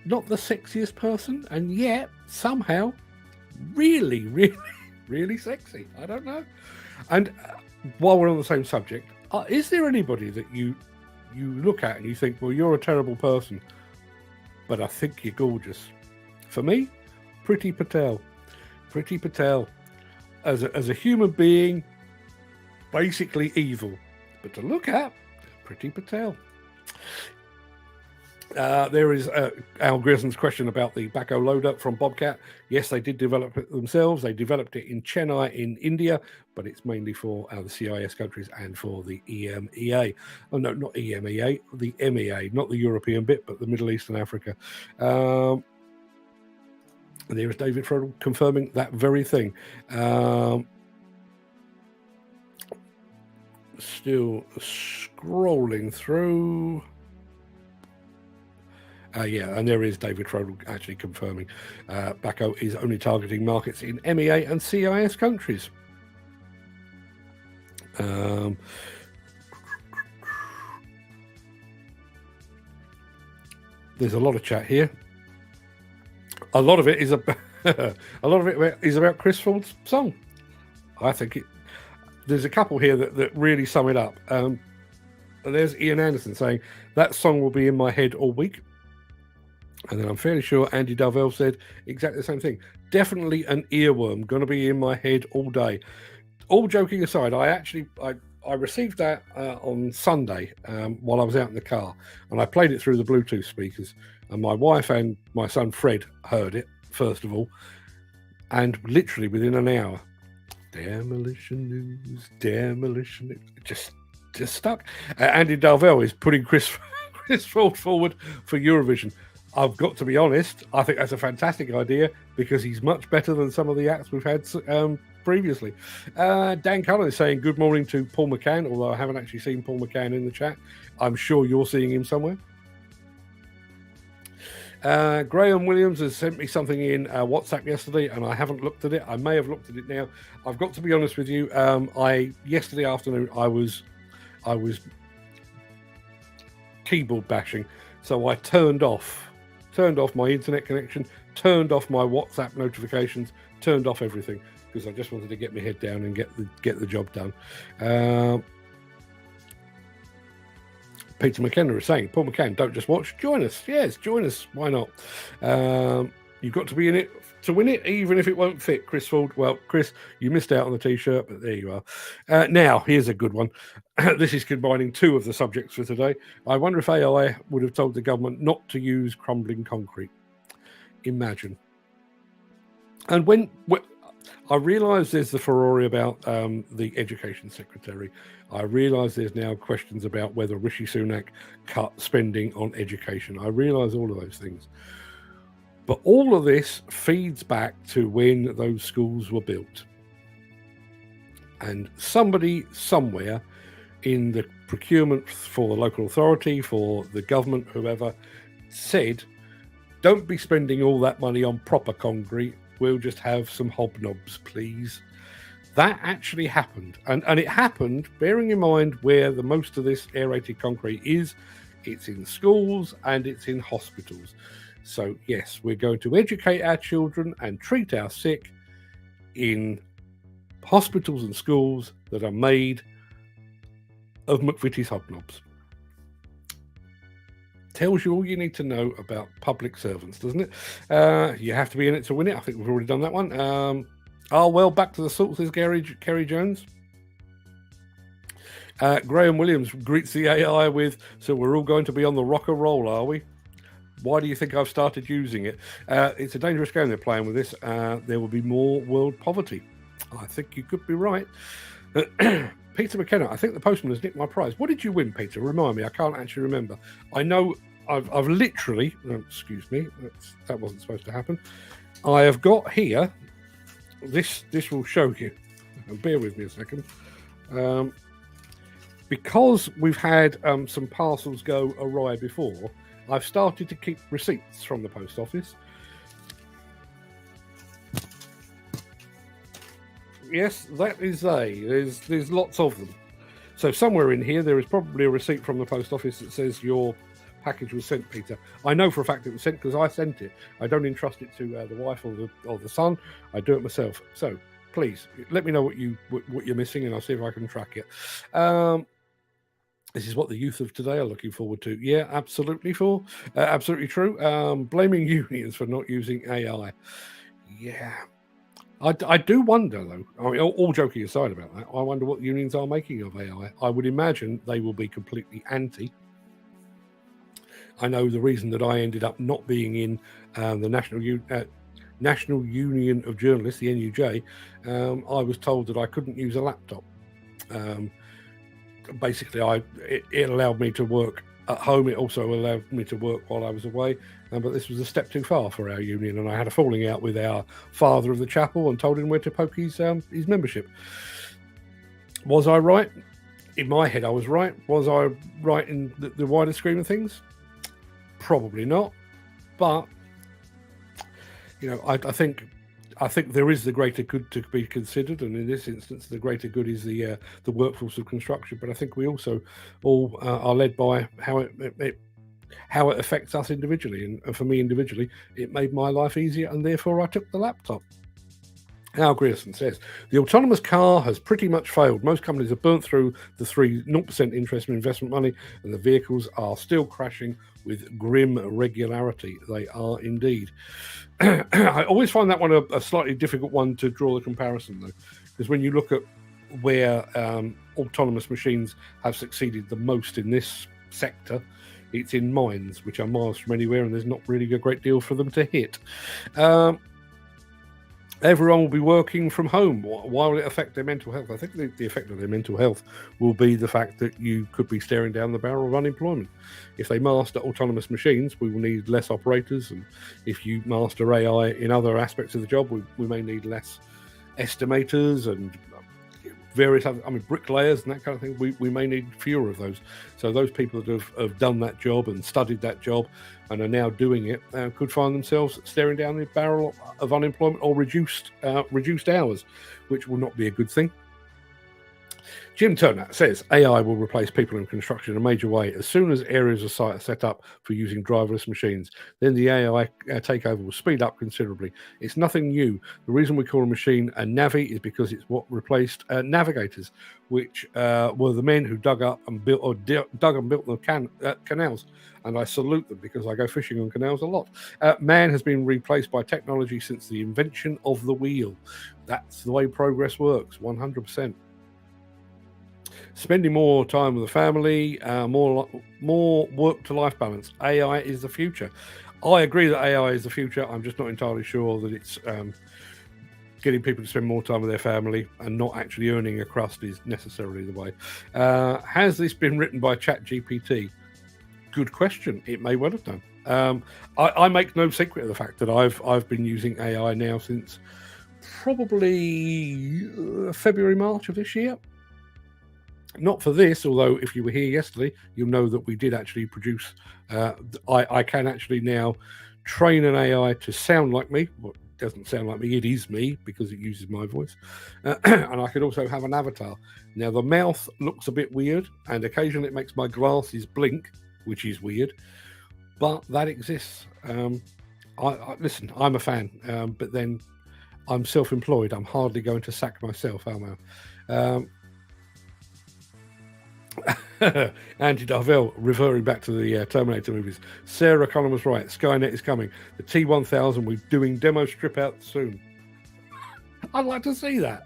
sexiest person, and yet somehow really, really, really sexy. I don't know. And while we're on the same subject, is there anybody that you look at and you think, well, you're a terrible person, but I think you're gorgeous? For me, Priti Patel. Priti Patel, as a human being, basically evil, but to look at, Priti Patel. There is Al Grison's question about the backhoe loader from Bobcat. Yes, they did develop it themselves. They developed it in Chennai in India, but it's mainly for the CIS countries and for the EMEA. Oh, no, not EMEA, the MEA, not the European bit, but the Middle East and Africa. There is David Frodel confirming that very thing. Still scrolling through. Yeah, and there is David Frodel actually confirming backhoe is only targeting markets in MEA and CIS countries. There's a lot of chat here. A lot of it is about Chris Ford's song. I think there's a couple here that really sum it up. There's Ian Anderson saying that song will be in my head all week. And then I'm fairly sure Andy Darvell said exactly the same thing. Definitely an earworm, going to be in my head all day. All joking aside, I received that on Sunday while I was out in the car, and I played it through the Bluetooth speakers. And my wife and my son Fred heard it first of all, and literally within an hour, demolition news, demolition news, just stuck. Andy Darvell is putting Chris Ford forward for Eurovision. I've got to be honest, I think that's a fantastic idea because he's much better than some of the acts we've had previously. Dan Cullen is saying good morning to Paul McCann, although I haven't actually seen Paul McCann in the chat. I'm sure you're seeing him somewhere. Graham Williams has sent me something in WhatsApp yesterday, and I haven't looked at it. I may have looked at it now. I've got to be honest with you. Yesterday afternoon, I was keyboard bashing, so I turned off my internet connection, turned off my WhatsApp notifications, turned off everything because I just wanted to get my head down and get the job done. Peter McKenna is saying, Paul McCann, don't just watch, join us. Yes, join us. Why not? You've got to be in it to win it, even if it won't fit. Chris Ford. Well, Chris, you missed out on the T-shirt, but there you are. Now, here's a good one. This is combining two of the subjects for today. I wonder if AI would have told the government not to use crumbling concrete. Imagine. And when I realise there's the furore about the Education Secretary. I realise there's now questions about whether Rishi Sunak cut spending on education. I realise all of those things. But all of this feeds back to when those schools were built. And somebody somewhere in the procurement for the local authority, for the government, whoever, said, don't be spending all that money on proper concrete. We'll just have some hobnobs, please. That actually happened. And it happened, bearing in mind where the most of this aerated concrete is it's in schools, and it's in hospitals. So yes, we're going to educate our children and treat our sick in hospitals and schools that are made of McVitie's hobnobs. Tells you all you need to know about public servants, doesn't it? You have to be in it to win it. I think we've already done that one. Back to the salt, says Kerry Jones. Graham Williams greets the AI with, so we're all going to be on the rocker roll, are we? Why do you think I've started using it? It's a dangerous game they're playing with this. There will be more world poverty. I think you could be right. Peter McKenna, I think the postman has nicked my prize. What did you win, Peter? Remind me. I can't actually remember. I know I've literally... excuse me. That wasn't supposed to happen. I have got here... This will show you. Bear with me a second. Because we've had some parcels go awry before, I've started to keep receipts from the post office. Yes, that is there's lots of them. So somewhere in here there is probably a receipt from the post office that says your package was sent, Peter. I know for a fact it was sent because I sent it. I don't entrust it to the wife or the son. I do it myself. So please let me know what you're missing, and I'll see if I can track it. This is what the youth of today are looking forward to. Yeah, absolutely, absolutely true. Blaming unions for not using AI. Yeah. I do wonder, though, I mean, all joking aside about that, I wonder what unions are making of AI. I would imagine they will be completely anti. I know the reason that I ended up not being in the National Union of Journalists, the NUJ, I was told that I couldn't use a laptop. Basically, it allowed me to work at home. It also allowed me to work while I was away, but this was a step too far for our union, and I had a falling out with our father of the chapel and told him where to poke his membership. Was I right? In my head, I was right. Was I right in the wider scheme of things? Probably not. But I think there is the greater good to be considered, and in this instance, the greater good is the workforce of construction. But I think we also all are led by how it affects us individually, and for me individually, it made my life easier, and therefore I took the laptop. Al Grierson says, the autonomous car has pretty much failed. Most companies have burnt through the 0% interest in investment money, and the vehicles are still crashing with grim regularity. They are indeed. I always find that one a slightly difficult one to draw the comparison, though, because when you look at where autonomous machines have succeeded the most in this sector, it's in mines, which are miles from anywhere, and there's not really a great deal for them to hit. Everyone will be working from home. Why will it affect their mental health? I think the effect of their mental health will be the fact that you could be staring down the barrel of unemployment. If they master autonomous machines, we will need less operators, and if you master AI in other aspects of the job, we may need less estimators and various other, bricklayers and that kind of thing. We may need fewer of those. So those people that have done that job and studied that job and are now doing it could find themselves staring down the barrel of unemployment or reduced hours, which will not be a good thing. Jim Turner says AI will replace people in construction in a major way as soon as areas of site are set up for using driverless machines. Then the AI takeover will speed up considerably. It's nothing new. The reason we call a machine a navi is because it's what replaced navigators, which were the men who dug and built the canals. And I salute them because I go fishing on canals a lot. Man has been replaced by technology since the invention of the wheel. That's the way progress works, 100%. Spending more time with the family, more work-to-life balance. AI is the future. I agree that AI is the future. I'm just not entirely sure that it's getting people to spend more time with their family and not actually earning a crust is necessarily the way. Has this been written by ChatGPT? Good question. It may well have done. I make no secret of the fact that I've been using AI now since probably February, March of this year. Not for this, although if you were here yesterday, you'll know that we did actually produce. I can actually now train an AI to sound like me. Well, it doesn't sound like me, it is me because it uses my voice. And I could also have an avatar. Now, the mouth looks a bit weird, and occasionally it makes my glasses blink. which is weird, but that exists. Listen, I'm a fan, but then I'm self-employed. I'm hardly going to sack myself, am I? Andy Darvell, referring back to the Terminator movies. Sarah Collin was right. Skynet is coming. The T1000, we're doing demo strip out soon. I'd like to see that.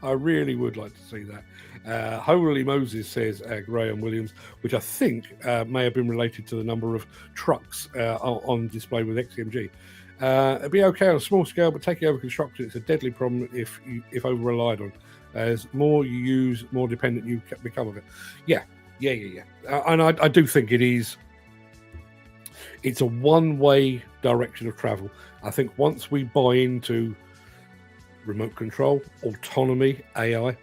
I really would like to see that. Holy Moses, says Graham Williams, which I think may have been related to the number of trucks on display with XCMG. It'd be okay on a small scale, but taking over construction, it's a deadly problem if over relied on. As more you use, more dependent you become of it. Yeah. And I do think it's a one-way direction of travel. I think once we buy into remote control, autonomy, AI,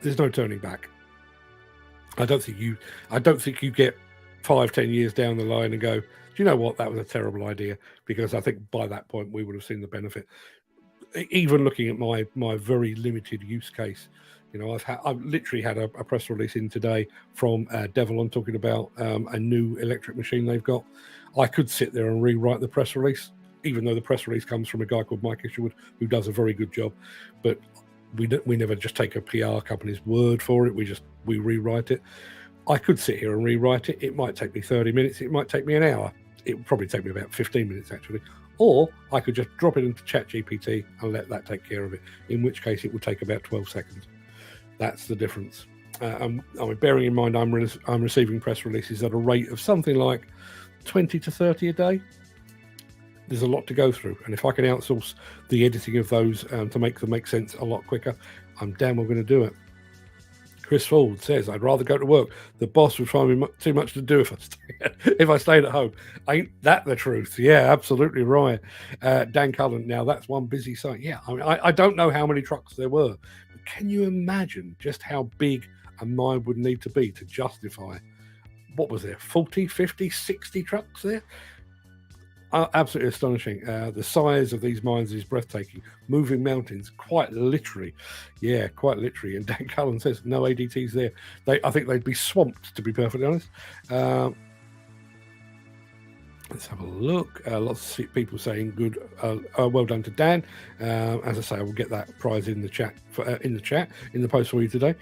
there's no turning back. I don't think you get 5-10 years down the line and go, do you know what, that was a terrible idea? Because I think by that point we would have seen the benefit. Even looking at my very limited use case, I've literally had a press release in today from Demolition talking about a new electric machine they've got. I could sit there and rewrite the press release, even though the press release comes from a guy called Mike Isherwood, who does a very good job. But we never just take a PR company's word for it. We rewrite it. I could sit here and rewrite it. It might take me 30 minutes. It might take me an hour. It would probably take me about 15 minutes, actually. Or I could just drop it into ChatGPT and let that take care of it, in which case it would take about 12 seconds. That's the difference. Bearing in mind I'm receiving press releases at a rate of something like 20 to 30 a day. There's a lot to go through. And if I can outsource the editing of those to make them make sense a lot quicker, I'm damn well going to do it. Chris Ford says, I'd rather go to work. The boss would find me too much to do if I stayed at home. Ain't that the truth? Yeah, absolutely right. Dan Cullen, now that's one busy site. Yeah, I don't know how many trucks there were. But can you imagine just how big a mine would need to be to justify, what was there, 40, 50, 60 trucks there? Absolutely astonishing. The size of these mines is breathtaking. Moving mountains, quite literally. Yeah, quite literally. And Dan Cullen says no ADTs there. I think they'd be swamped, to be perfectly honest. Let's have a look. Lots of people saying good. Well done to Dan. As I say, I will get that prize in the chat in the post for you today.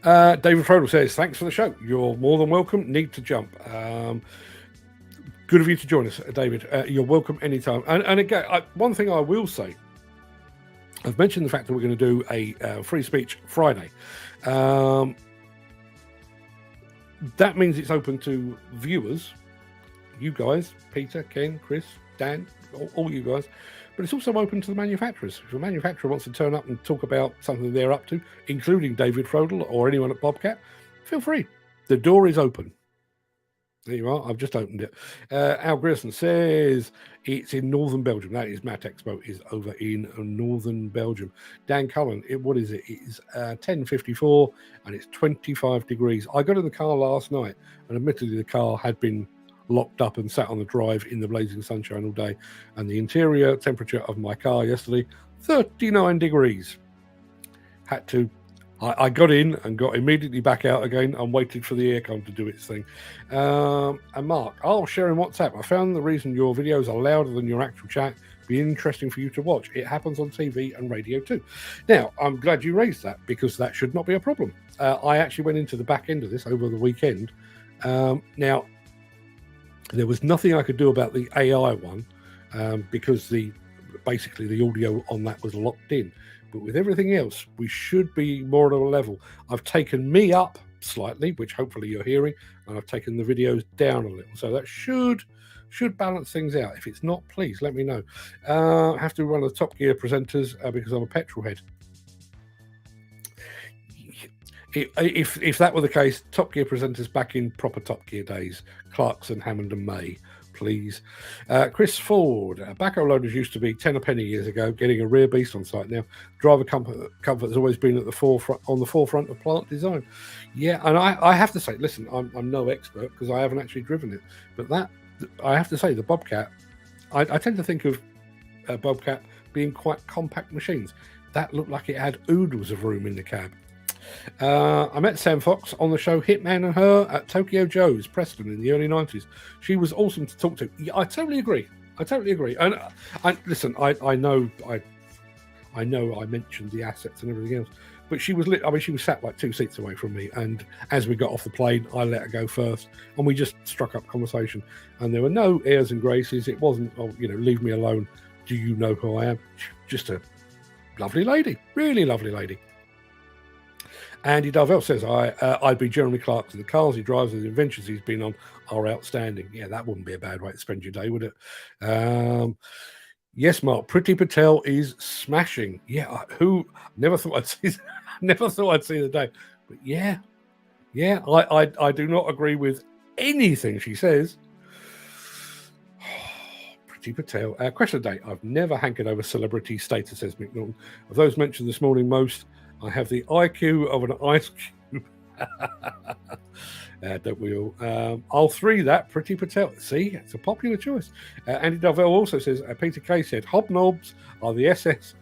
David Frodel says, thanks for the show. You're more than welcome. Need to jump. Good of you to join us, David. You're welcome anytime. And again, one thing I will say, I've mentioned the fact that we're going to do a free speech Friday. That means it's open to viewers, you guys, Peter, Ken, Chris, Dan, all you guys. But it's also open to the manufacturers. If a manufacturer wants to turn up and talk about something they're up to, including David Frodel or anyone at Bobcat, feel free. The door is open. There you are. I've just opened it. Al Grierson says it's in northern Belgium. That is Mat Expo is over in northern Belgium. Dan Cullen, what is it? It is 10:54 and it's 25 degrees. I got in the car last night and admittedly the car had been locked up and sat on the drive in the blazing sunshine all day, and the interior temperature of my car yesterday 39 degrees. I got in and got immediately back out again and waited for the aircon to do its thing. And Mark, sharing WhatsApp, I found the reason your videos are louder than your actual chat be interesting for you to watch. It happens on TV and radio too. Now, I'm glad you raised that because that should not be a problem. I actually went into the back end of this over the weekend. Now, there was nothing I could do about the AI one because basically the audio on that was locked in. But with everything else, we should be more at a level. I've taken me up slightly, which hopefully you're hearing, and I've taken the videos down a little. So that should balance things out. If it's not, please let me know. I have to be one of the Top Gear presenters because I'm a petrol head. If that were the case, Top Gear presenters back in proper Top Gear days, Clarkson, Hammond and May, please. Chris Ford, backhoe loaders used to be 10 a penny years ago, getting a rear beast on site now. Driver comfort has always been at the forefront of plant design. Yeah, and I have to say, listen, I'm no expert because I haven't actually driven it, but that I have to say the Bobcat, I tend to think of Bobcat being quite compact machines. That looked like it had oodles of room in the cab. I met Sam Fox on the show Hitman and Her at Tokyo Joe's, Preston, in the early 90s. She was awesome to talk to. Yeah, I totally agree. And listen, I know I mentioned the assets and everything else, but she was she was sat like 2 seats away from me, and as we got off the plane, I let her go first, and we just struck up conversation, and there were no airs and graces. It wasn't, leave me alone. Do you know who I am? Just a lovely lady, really lovely lady. Andy Darvell says, I'd be Jeremy Clarkson. The cars he drives and the adventures he's been on are outstanding. Yeah, that wouldn't be a bad way to spend your day, would it? Yes, Mark, Priti Patel is smashing. Yeah, never thought I'd see the day. But yeah, I do not agree with anything she says. Priti Patel. Question of the day. I've never hankered over celebrity status, says Mick Norton. Of those mentioned this morning, most I have the IQ of an ice cube. Don't we all? I'll 3 that, Priti Patel. See, it's a popular choice. Andy Darvell also says, Peter Kay said, hobnobs are the SAS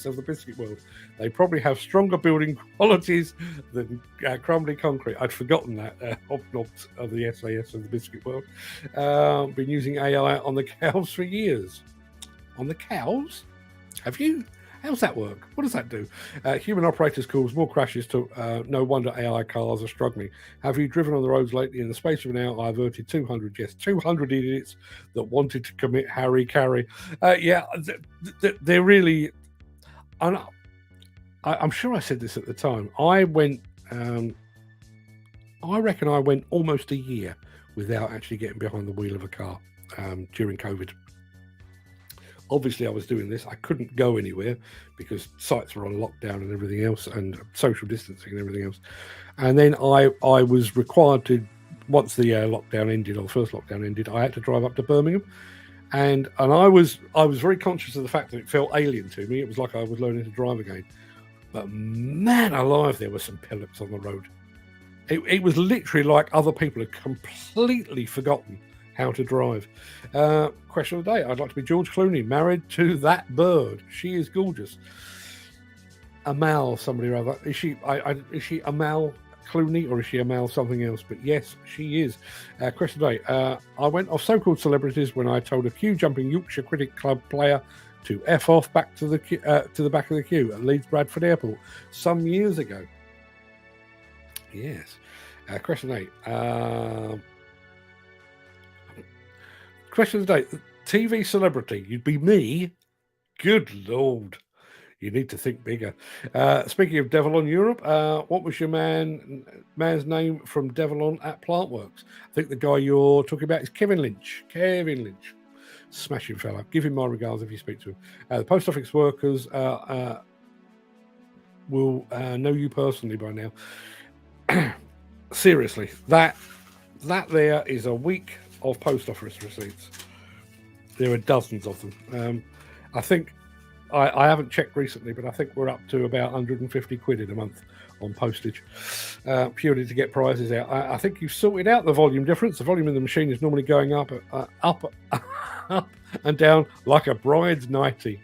of the biscuit world. They probably have stronger building qualities than crumbly concrete. I'd forgotten that. Hobnobs are the SAS of the biscuit world. Been using AI on the cows for years. On the cows? Have you? How's that work? What does that do? Human operators cause more crashes. No wonder AI cars are struggling. Have you driven on the roads lately? In the space of an hour, I averted 200. Yes, 200 idiots that wanted to commit Harry Carry. They're really. I'm sure I said this at the time. I reckon I went almost a year without actually getting behind the wheel of a car during COVID. Obviously, I was doing this. I couldn't go anywhere because sites were on lockdown and everything else, and social distancing and everything else. And then I was required to, once the lockdown ended, or the first lockdown ended, I had to drive up to Birmingham, and I was very conscious of the fact that it felt alien to me. It was like I was learning to drive again. But man alive, there were some pillocks on the road. It was literally like other people had completely forgotten how to drive. Question of the day. I'd like to be George Clooney, married to that bird. She is gorgeous. Amal, somebody or other. Is she Amal Clooney, or is she Amal something else? But yes, she is. Question of the day. I went off so-called celebrities when I told a queue-jumping Yorkshire Cricket Club player to F off back to the back of the queue at Leeds Bradford Airport some years ago. Yes. Question 8. Question of the day. TV celebrity. You'd be me. Good Lord. You need to think bigger. Speaking of Demolition Europe, what was your man's name from Demolition at Plantworx? I think the guy you're talking about is Kevin Lynch. Kevin Lynch. Smashing fella. Give him my regards if you speak to him. The post office workers will know you personally by now. Seriously, that there is a week of post office receipts. There are dozens of them. I think I haven't checked recently, but I think we're up to about 150 quid in a month on postage, purely to get prices out. I think you've sorted out the volume difference. The volume in the machine is normally going up and down like a bride's nightie.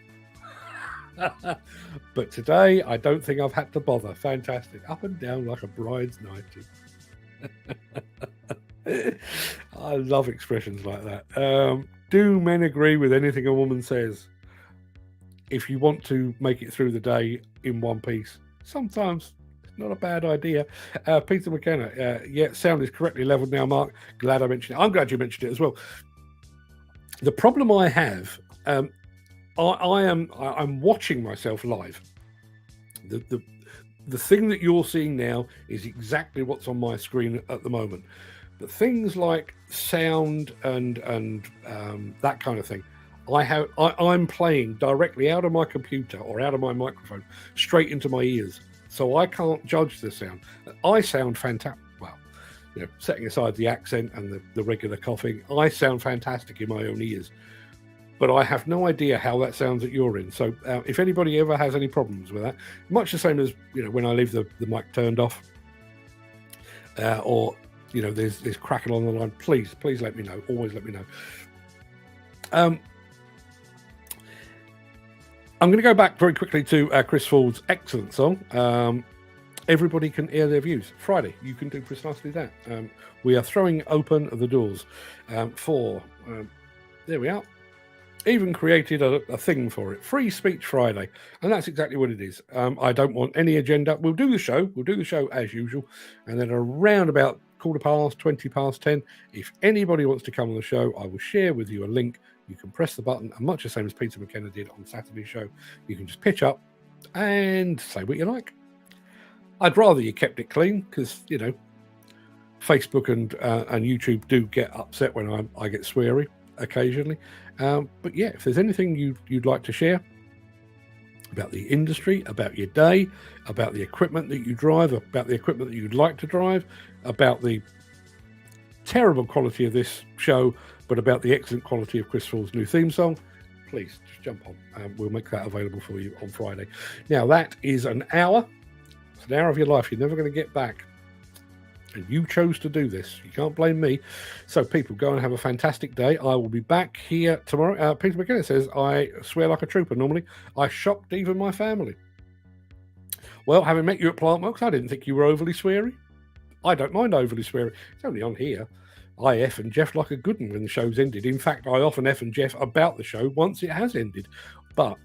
But today, I don't think I've had to bother. Fantastic. Up and down like a bride's nightie. I love expressions like that. Do men agree with anything a woman says? If you want to make it through the day in one piece, sometimes it's not a bad idea. Peter McKenna, yeah, sound is correctly leveled now, Mark. Glad I mentioned it. I'm glad you mentioned it as well. The problem I have, I'm watching myself live. The thing that you're seeing now is exactly what's on my screen at the moment. But things like sound and that kind of thing, I'm playing directly out of my computer or out of my microphone straight into my ears, so I can't judge the sound. I sound fantastic. Well, setting aside the accent and the regular coughing, I sound fantastic in my own ears. But I have no idea how that sounds at your end. So if anybody ever has any problems with that, much the same as when I leave the mic turned off, or there's crackle on the line, please let me know. Always let me know. I'm going to go back very quickly to Chris Ford's excellent song. Everybody can air their views. Friday, you can do precisely that. We are throwing open the doors for, there we are, even created a thing for it, Free Speech Friday. And that's exactly what it is. I don't want any agenda. We'll do the show as usual. And then around about 10:15, if anybody wants to come on the show, I will share with you a link. You can press the button, and much the same as Peter McKenna did on Saturday's show, you can just pitch up and say what you like. I'd rather you kept it clean because, you know, Facebook and YouTube do get upset when I get sweary occasionally. But yeah, if there's anything you'd like to share about the industry, about your day, about the equipment that you drive, about the equipment that you'd like to drive, about the terrible quality of this show, but about the excellent quality of Chris Ford's new theme song, please just jump on. We'll make that available for you on Friday. Now, that is an hour. It's an hour of your life you're never going to get back. And you chose to do this. You can't blame me. So, people, go and have a fantastic day. I will be back here tomorrow. Peter McKenna says, I swear like a trooper normally. I shocked even my family. Well, having met you at Plantworx, I didn't think you were overly sweary. I don't mind overly swearing. It's only on here. I F and Jeff like a good one when the show's ended. In fact, I often F and Jeff about the show once it has ended. But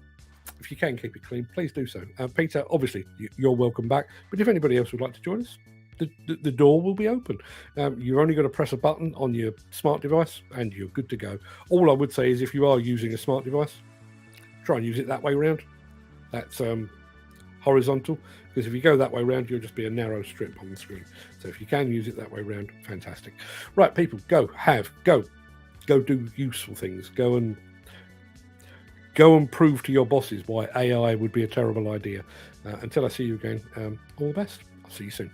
if you can keep it clean, please do so. Peter, obviously, you're welcome back. But if anybody else would like to join us, the door will be open. You're only going to press a button on your smart device and you're good to go. All I would say is if you are using a smart device, try and use it that way around. That's horizontal, because if you go that way around, you'll just be a narrow strip on the screen. So if you can use it that way around, fantastic. Right, people, go do useful things. Go and prove to your bosses why AI would be a terrible idea. Until I see you again, all the best. I'll see you soon.